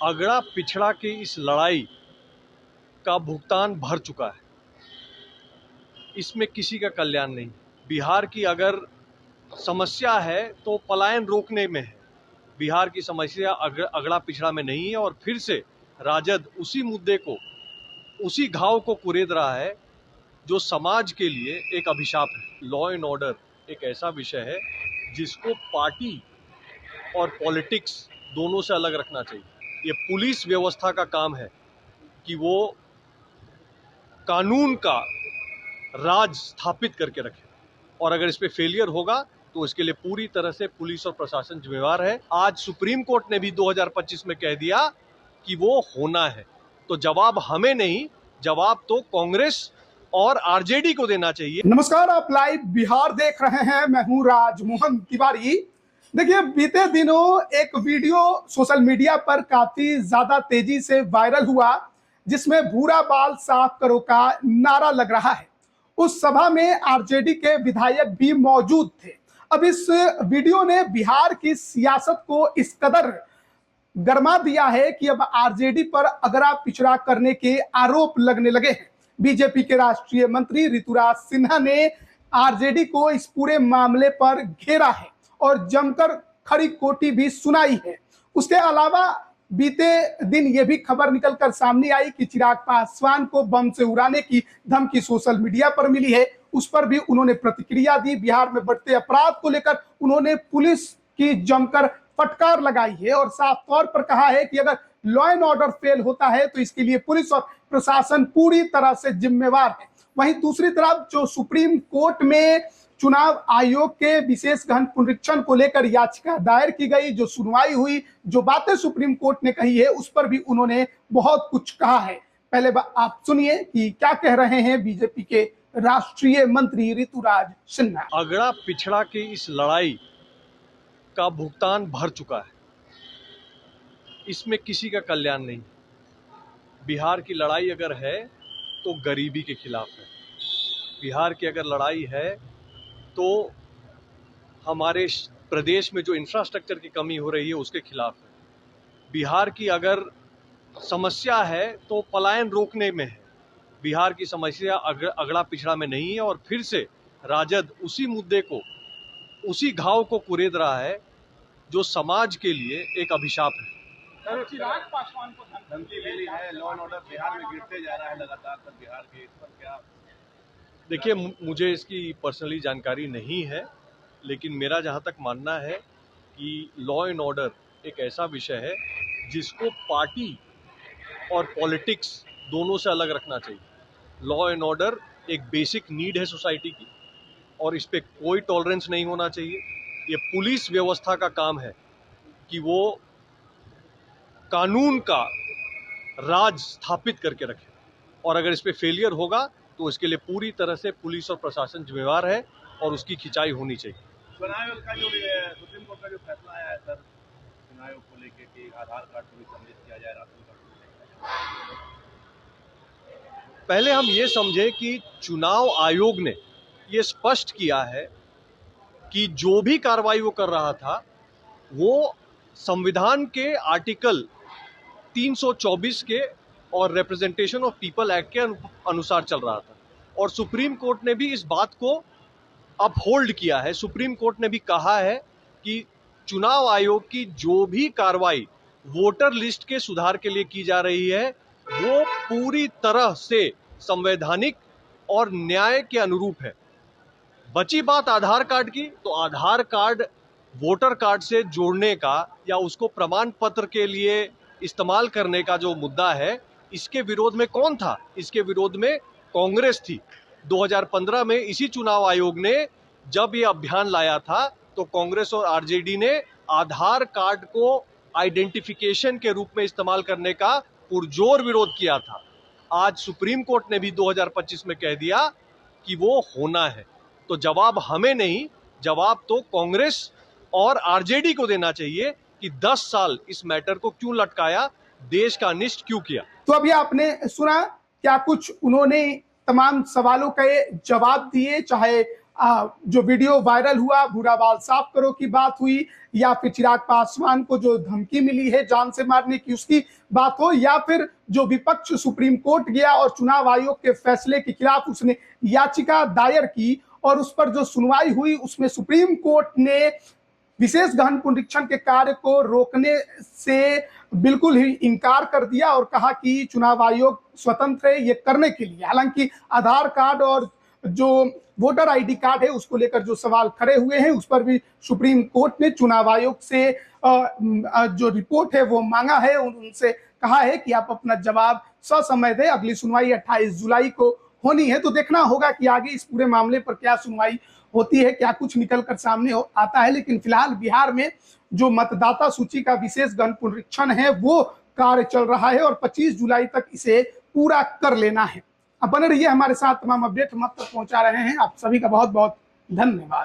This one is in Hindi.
अगड़ा पिछड़ा की इस लड़ाई का भुगतान भर चुका है। इसमें किसी का कल्याण नहीं। बिहार की अगर समस्या है तो पलायन रोकने में है। बिहार की समस्या अगड़ा पिछड़ा में नहीं है और फिर से राजद उसी मुद्दे को, उसी घाव को कुरेद रहा है जो समाज के लिए एक अभिशाप है। लॉ एंड ऑर्डर एक ऐसा विषय है जिसको पार्टी और पॉलिटिक्स दोनों से अलग रखना चाहिए। ये पुलिस व्यवस्था का काम है कि वो कानून का राज स्थापित करके रखे, और अगर इस पे फेलियर होगा तो इसके लिए पूरी तरह से पुलिस और प्रशासन जिम्मेवार है। आज सुप्रीम कोर्ट ने भी 2025 में कह दिया कि वो होना है, तो जवाब हमें नहीं, जवाब तो कांग्रेस और आरजेडी को देना चाहिए। नमस्कार, आप लाइव बिहार देख रहे हैं। मैं हूं राजमोहन तिवारी। देखिए, बीते दिनों एक वीडियो सोशल मीडिया पर काफी ज्यादा तेजी से वायरल हुआ जिसमें भूरा बाल साफ करो का नारा लग रहा है। उस सभा में आरजेडी के विधायक भी मौजूद थे। अब इस वीडियो ने बिहार की सियासत को इस कदर गरमा दिया है कि अब आरजेडी पर अगड़ा पिछड़ा करने के आरोप लगने लगे हैं। बीजेपी के राष्ट्रीय मंत्री ऋतुराज सिन्हा ने आरजेडी को इस पूरे मामले पर घेरा है और जमकर खड़ी कोटी भी सुनाई है। उसके अलावा बीते दिन यह भी खबर निकलकर सामने आई कि चिराग पासवान को बम से उड़ाने की धमकी सोशल मीडिया पर मिली है। उस पर भी उन्होंने प्रतिक्रिया दी। बिहार में बढ़ते अपराध को लेकर उन्होंने पुलिस की जमकर फटकार लगाई है और साफ तौर पर कहा है कि अगर लॉ एंड ऑर्डर फेल होता है तो इसके लिए पुलिस और प्रशासन पूरी तरह से जिम्मेवार है। वहीं दूसरी तरफ जो सुप्रीम कोर्ट में चुनाव आयोग के विशेष गहन पुनरीक्षण को लेकर याचिका दायर की गई, जो सुनवाई हुई, जो बातें सुप्रीम कोर्ट ने कही है, उस पर भी उन्होंने बहुत कुछ कहा है। पहले आप सुनिए कि क्या कह रहे हैं बीजेपी के राष्ट्रीय मंत्री ऋतुराज सिन्हा। अगड़ा पिछड़ा की इस लड़ाई का भुगतान भर चुका है। इसमें किसी का कल्याण नहीं। बिहार की लड़ाई अगर है तो गरीबी के खिलाफ है। बिहार की अगर लड़ाई है तो हमारे प्रदेश में जो इंफ्रास्ट्रक्चर की कमी हो रही है उसके खिलाफ है। बिहार की अगर समस्या है तो पलायन रोकने में है। बिहार की समस्या अगड़ा पिछड़ा में नहीं है और फिर से राजद उसी मुद्दे को, उसी घाव को कुरेद रहा है जो समाज के लिए एक अभिशाप है। चिराग पासवान को धमकी मिली है, लॉ एंड ऑर्डर बिहार में गिरते जा रहा है लगातार, तब बिहार के इस पर क्या? देखिए, मुझे इसकी पर्सनली जानकारी नहीं है, लेकिन मेरा जहाँ तक मानना है कि लॉ एंड ऑर्डर एक ऐसा विषय है जिसको पार्टी और पॉलिटिक्स दोनों से अलग रखना चाहिए। लॉ एंड ऑर्डर एक बेसिक नीड है सोसाइटी की और इस पे कोई टॉलरेंस नहीं होना चाहिए। ये पुलिस व्यवस्था का काम है कि वो कानून का राज स्थापित करके रखे, और अगर इस पे फेलियर होगा तो इसके लिए पूरी तरह से पुलिस और प्रशासन जिम्मेवार है और उसकी खिंचाई होनी चाहिए। चुनाव आयोग का जो सुप्रीम कोर्ट का जो फैसला आया है सर, चुनाव आयोग को लेकर कि आधार कार्ड को भी सम्मिलित किया जाए राशन कार्ड को, पहले हम ये समझे कि चुनाव आयोग ने ये स्पष्ट किया है कि जो भी कार्रवाई वो कर रहा था वो संविधान के आर्टिकल 324 के और रिप्रेजेंटेशन ऑफ पीपल एक्ट के अनुसार चल रहा था, और सुप्रीम कोर्ट ने भी इस बात को अपहोल्ड किया है। सुप्रीम कोर्ट ने भी कहा है कि चुनाव आयोग की जो भी कार्रवाई वोटर लिस्ट के सुधार के लिए की जा रही है वो पूरी तरह से संवैधानिक और न्याय के अनुरूप है। बची बात आधार कार्ड की, तो आधार कार्ड वोटर कार्ड से जोड़ने का या उसको प्रमाण पत्र के लिए इस्तेमाल करने का जो मुद्दा है, इसके विरोध में कौन था? इसके विरोध में कांग्रेस थी। 2015 में इसी चुनाव आयोग ने जब ये अभियान लाया था तो कांग्रेस और आरजेडी ने आधार कार्ड को आइडेंटिफिकेशन के रूप में इस्तेमाल करने का पुरजोर विरोध किया था। आज सुप्रीम कोर्ट ने भी 2025 में कह दिया कि वो होना है, तो जवाब हमें नहीं, जवाब तो कांग्रेस और आरजेडी को देना चाहिए कि 10 साल इस मैटर को क्यों लटकाया, देश का अनिष्ट क्यों किया। तो अभी आपने सुना क्या कुछ उन्होंने तमाम सवालों के जवाब दिए, चाहे जो वीडियो वायरल हुआ, भूरा बाल साफ करो की बात हुई, या फिर चिराग पासवान को जो धमकी मिली है जान से मारने की उसकी बात हो, या फिर जो विपक्ष सुप्रीम कोर्ट गया और चुनाव आयोग के फैसले के खिलाफ उसने याचिका दायर की और उस पर जो सुनवाई हुई उसमें सुप्रीम कोर्ट ने विशेष गहन पुनरीक्षण के कार्य को रोकने से बिल्कुल ही इनकार कर दिया और कहा कि चुनाव आयोग स्वतंत्र है ये करने के लिए। हालांकि आधार कार्ड और जो वोटर आईडी कार्ड है उसको लेकर जो सवाल खड़े हुए हैं उस पर भी सुप्रीम कोर्ट ने चुनाव आयोग से जो रिपोर्ट है वो मांगा है, उनसे कहा है कि आप अपना जवाब ससमय दें। अगली सुनवाई 28 जुलाई को होनी है, तो देखना होगा कि आगे इस पूरे मामले पर क्या सुनवाई होती है, क्या कुछ निकल कर सामने आता है। लेकिन फिलहाल बिहार में जो मतदाता सूची का विशेष गहन पुनरीक्षण है वो कार्य चल रहा है और 25 जुलाई तक इसे पूरा कर लेना है। अब बने रहिए हमारे साथ, तमाम अपडेट हम आप तक पहुंचा रहे हैं। आप सभी का बहुत बहुत धन्यवाद।